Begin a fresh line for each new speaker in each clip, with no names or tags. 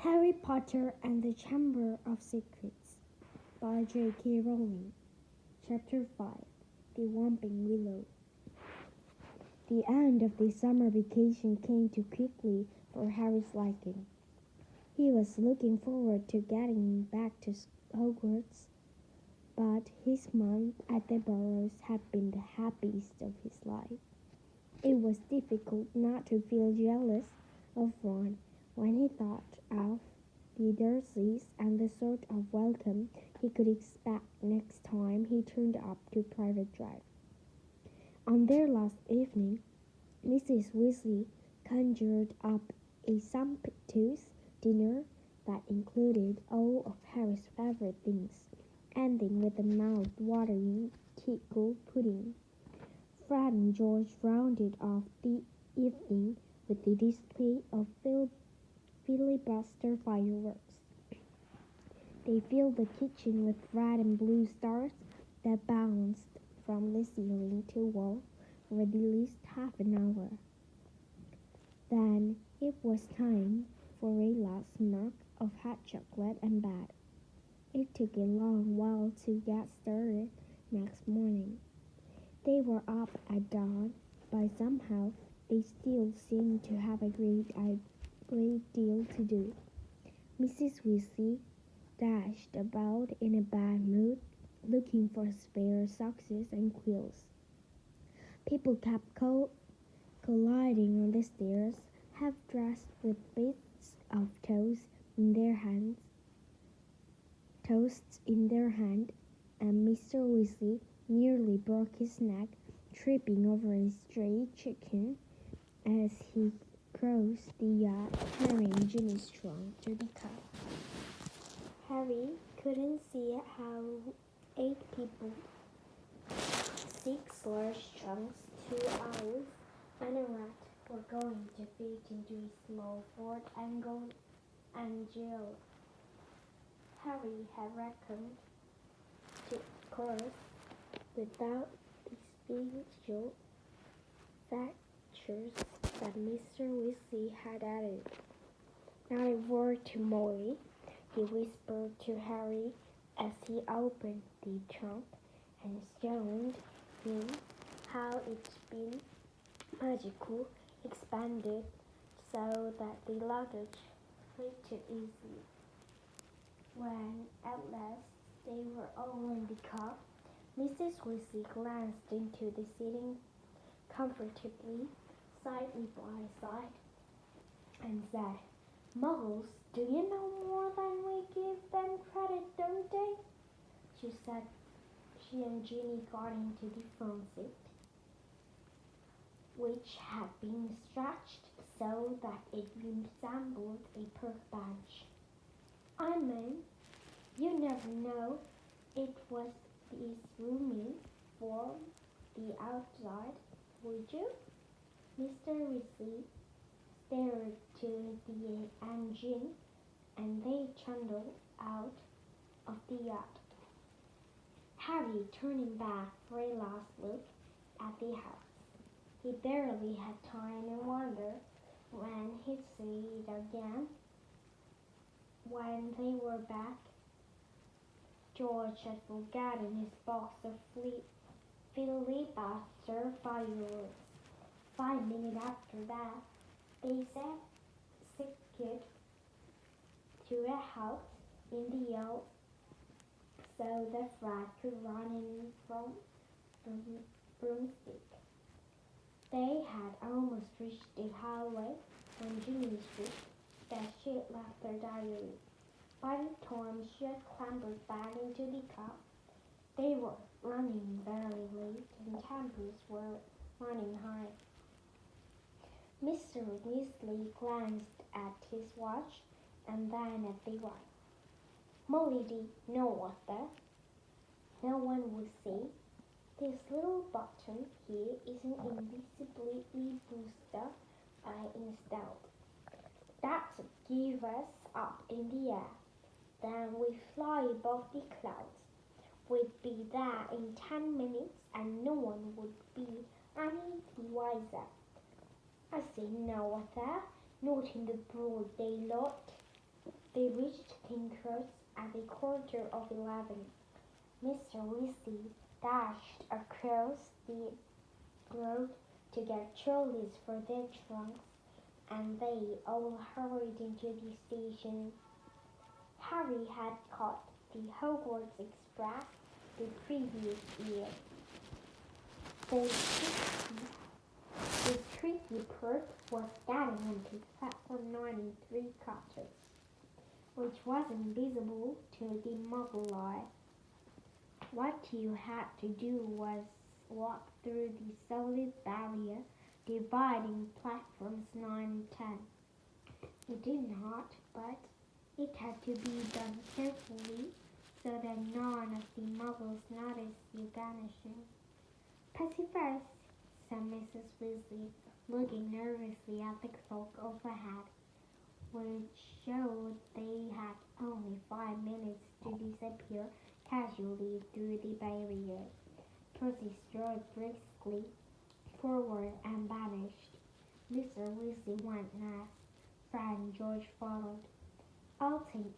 Harry Potter and the Chamber of Secrets by J.K. Rowling. Chapter 5 The Whomping Willow. The end of the summer vacation came too quickly for Harry's liking. He was looking forward to getting back to Hogwarts, but his month at the Burrows had been the happiest of his life. It was difficult not to feel jealous of Ron when he thought of the Dursleys and the sort of welcome he could expect next time he turned up to Private Drive. On their last evening, Mrs. Weasley conjured up a sumptuous dinner that included all of Harry's favorite things, ending with a mouth-watering Kikko pudding. Fred and George rounded off the evening with the display of filibuster fireworks. They filled the kitchen with red and blue stars that bounced from the ceiling to wall for at least half an hour. Then it was time for a last mug of hot chocolate and bed. It took a long while to get started next morning. They were up at dawn, but somehow they still seemed to have a great deal to do. Mrs. Weasley dashed about in a bad mood, looking for spare socks and quills. People kept colliding on the stairs, half dressed with bits of toast in their hands, and Mr. Weasley nearly broke his neck tripping over a stray chicken as he crossed the yard carrying Ginny's trunk to the car. Harry couldn't see how 8 people, 6 large trunks, 2 owls, and a rat were going to fit into a small Ford and Jill. Harry had reckoned, of course, without the spiritual factors that Mr. Weasley had added. Not a word to Molly, he whispered to Harry as he opened the trunk and showed him how it's been magically expanded so that the luggage fitted easily. When at last they were all in the car, Mrs. Weasley glanced into the seating comfortably side by side and said, "Muggles, do you know more than we give them credit, don't they?" She and Ginny got into the front seat, which had been stretched so that it resembled a park bench. "I mean, you never know it was this roomy for the outside, would you?" Mr. Weasley stared to the engine, and they trundled out of the yard. Harry turning back for a last look at the house. He barely had time to wonder when he'd see it again. When they were back, George had forgotten his box of filibuster fireworks. 5 minutes after that, they secured to a house in the yard so that Fred could run in from the broomstick. They had almost reached the hallway when Ginny wished that she had left her diary. By the time she had clambered back into the car, they were running very late and tempers were running high. Mr. Weasley glanced at his watch and then at the wife. "Molly did know what that? No one will see. This little button here is an invisibly booster I installed. That's to give us up in the air. Then we fly above the clouds. We'd be there in 10 minutes and no one would be any the wiser." "I say no, Arthur, not in the broad daylight," They reached King's Cross at the 11:15. Mr. Weasley dashed across the road to get trolleys for their trunks, and they all hurried into the station. Harry had caught the Hogwarts Express the previous year. The tricky part was getting onto platform 93 coaches, which wasn't visible to the Muggle eye. What you had to do was walk through the solid barrier dividing platforms 9 and 10. You did not, but it had to be done carefully so that none of the Muggles noticed you vanishing. "Pussy first," said Mrs. Weasley, looking nervously at the clock overhead, which showed they had only 5 minutes to disappear casually through the barrier. Percy strode briskly forward and vanished. Mr. Weasley went next. Fred and George followed. "I'll take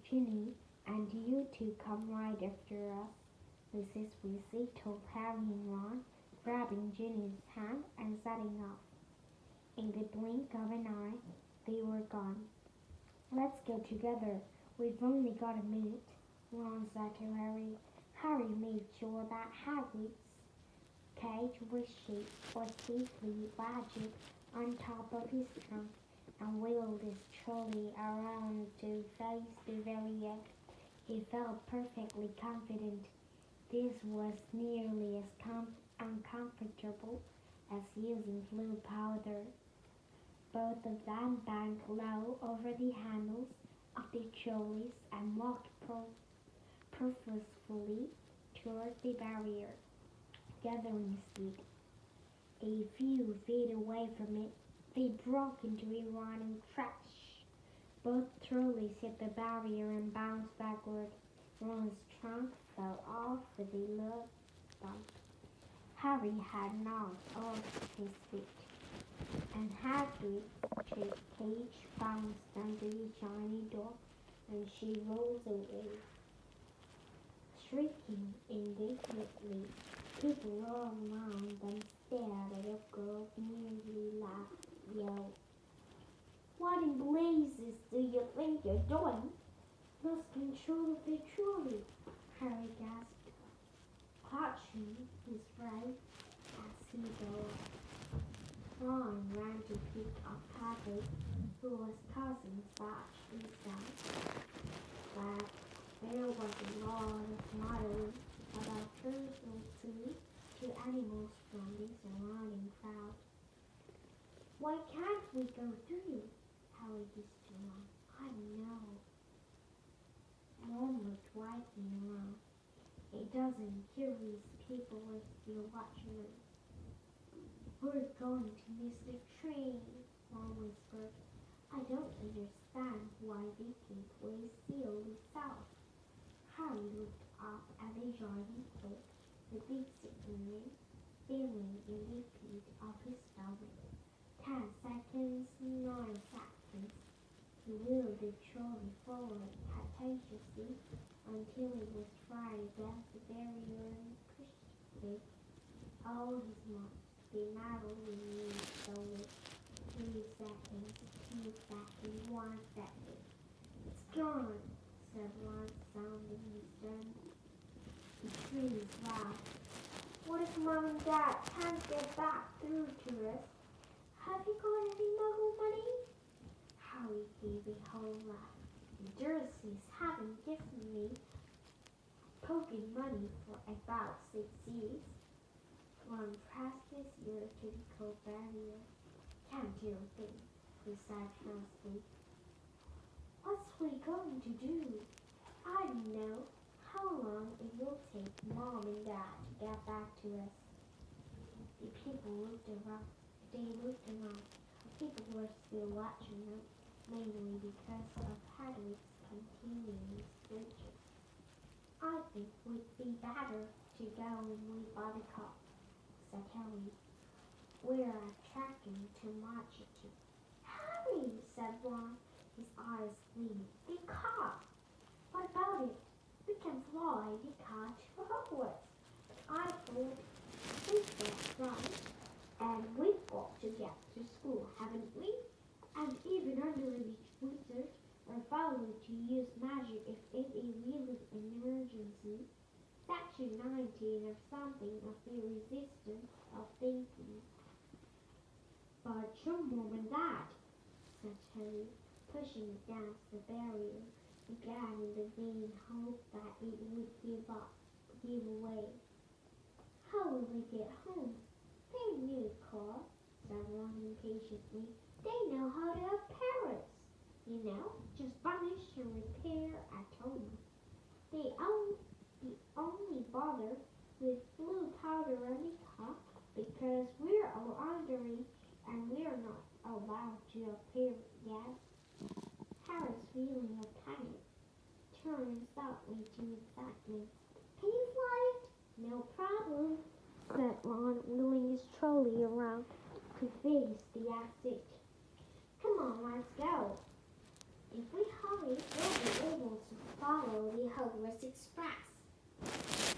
Ginny, and you two come right after us," Mrs. Weasley told Harry and Ron, grabbing Ginny's hand and setting off. In the blink of an eye, they were gone. "Let's go together. We've only got a minute," Ron said to Harry. Harry made sure that Hagrid's cage was safely latched on top of his trunk and wheeled his trolley around to face the very edge. He felt perfectly confident. This was nearly as uncomfortable as using blue powder. Both of them bent low over the handles of the trolleys and walked purposefully toward the barrier, gathering speed. A few feet away from it, they broke into a running crash. Both trolleys hit the barrier and bounced backward. Ron's trunk fell off with a loud bump. Harry had knocked off his feet, and Hagrid's cage bounced under the shiny door, and she rolled away, shrieking indignantly. People all around them stared at a girl nearly yelled, "What in blazes do you think you're doing?" "Lost control of the trolley," Harry gasped, clutching his right as he dove. Ron ran to pick up Hagrid, who was causing such a sound that there was a lot of muttering about cruelty to animals from the surrounding crowd. "Why can't we go through?" Harry hissed to Ron. "I know." Ron looked widely around. "A dozen curious people were still watching them." "We're going to miss the train," Ron whispered. "I don't understand why they think we're still south." Harry looked up at the giant clock, the big signal filling in the pit of his stomach. 10 seconds, 9 seconds. He wheeled the trolley forward cautiously until it was right against the barrier and pushed it all his might. The metal remained solid. 3 seconds, 2 seconds, 1 second. "It's gone," said Ron, sounding concerned. The trees laughed. "What if Mom and Dad can't get back through to us? Have you got any Muggle money?" Harry gave a whole laugh. "The Dursleys haven't given me pocket money for about 6 years." Ron pressed his ear to the cold barrier. "Can't do a thing," he said hoarsely. "What's we going to do?" "I don't know how long it will take Mom and Dad to get back to us." The people looked around. People were still watching them, mainly because of Hagrid's continuing speeches. "I think we'd be better to go with Buttercup," said Harry. "We're attracting too much attention." "Harry," said Ron, his eyes gleaming, "think ride the car to Hogwarts. I thought that's right. And we've got to get to school, haven't we? And even Underreach wizards are followed to use magic if it is really an emergency. Section 19 or something of the resistance of thinking. But you're more than that, said Harry, pushing against the barrier again in the vain hope that it would give away. How will we get home? They knew the car, said Ron impatiently. They know how to repair us. Just vanish and repair at home. They only bother with blue powder on the car because we're all underage and we're not allowed to repair it yet. Harry's feeling of panic turned suddenly to excitement. Can you fly it? No problem, said Ron, wheeling his trolley around to face the exit. Come on, let's go. If we hurry, we'll be able to follow the Hogwarts Express.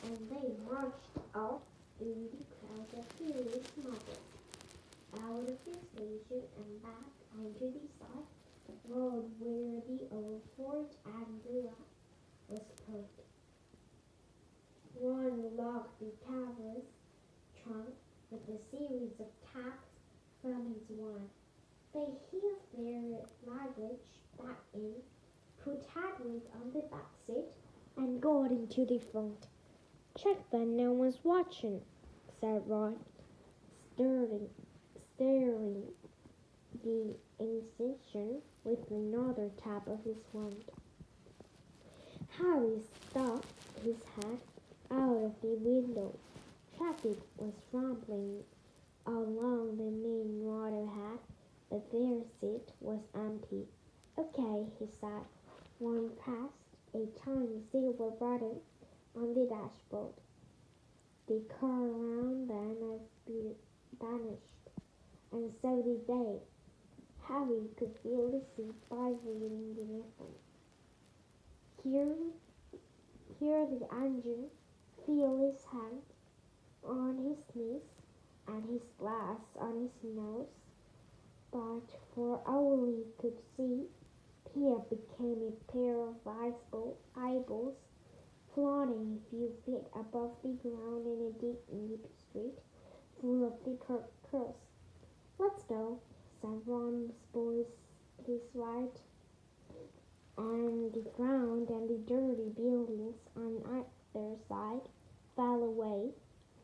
And they marched off through the crowd of curious muggles, out of the station and back onto the side road where the old Fort Anglia was put. Ron locked the canvas trunk with a series of taps from his wand. They heaved their luggage back in, put Hagrid on the back seat, and got into the front. Check that no one's watching, said Ron, staring the incision with another tap of his wand. Harry stuck his head out of the window. Traffic was rumbling along the main waterhead, but their seat was empty. Okay, he said. One pressed a tiny silver button on the dashboard. The car around them vanished, and so did they. Harry could feel the seat vibrating beneath him. Hear the engine, feel his hand on his knees and his glass on his nose. But for all he could see, Pierre became a pair of eyeballs floating a few feet above the ground in a deep street full of the curls. Let's go, said Ron's voice, his right, and the ground and the dirty buildings on either side fell away,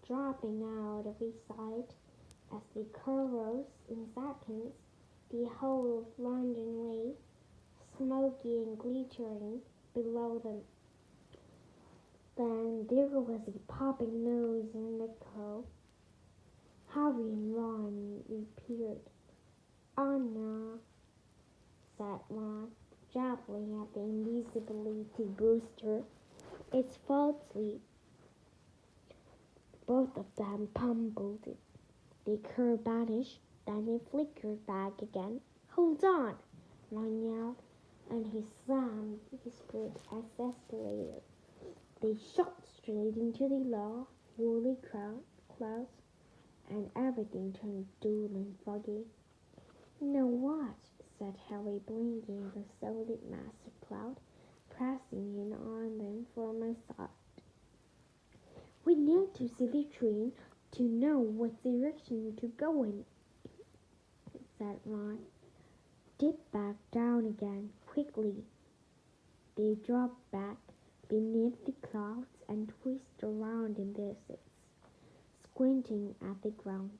dropping out of his sight as the car rose in seconds. The whole of London lay, smoky and glittering, below them. Then there was a popping noise and echo. Harry and Ron reappeared. "Oh no," said Ron, jabbling at the invisibility booster. "It's falsely." Both of them pummeled it. The curve vanished, then it flickered back again. "Hold on!" Ron yelled, and he slammed his foot as escalator. They shot straight into the low, woolly clouds, and everything turned dull and foggy. "Now what?" said Harry, blinking the solid mass of cloud, pressing in on them from a side. "We need to see the train to know what direction to go in," said Ron. "Dip back down again, quickly." They dropped back beneath the clouds and twisted around in their seats, squinting at the ground.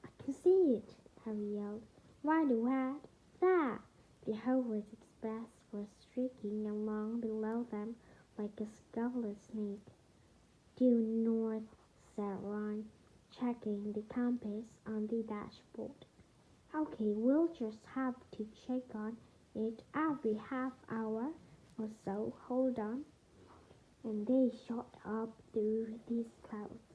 "I can see it," Harry yelled. "Right ahead. There!" The Hogwarts Express was streaking along below them like a scarlet snake. "Due north," said Ron, checking the compass on the dashboard. "Okay, we'll just have to check on it every half hour or so. Hold on." And they shot up through these clouds.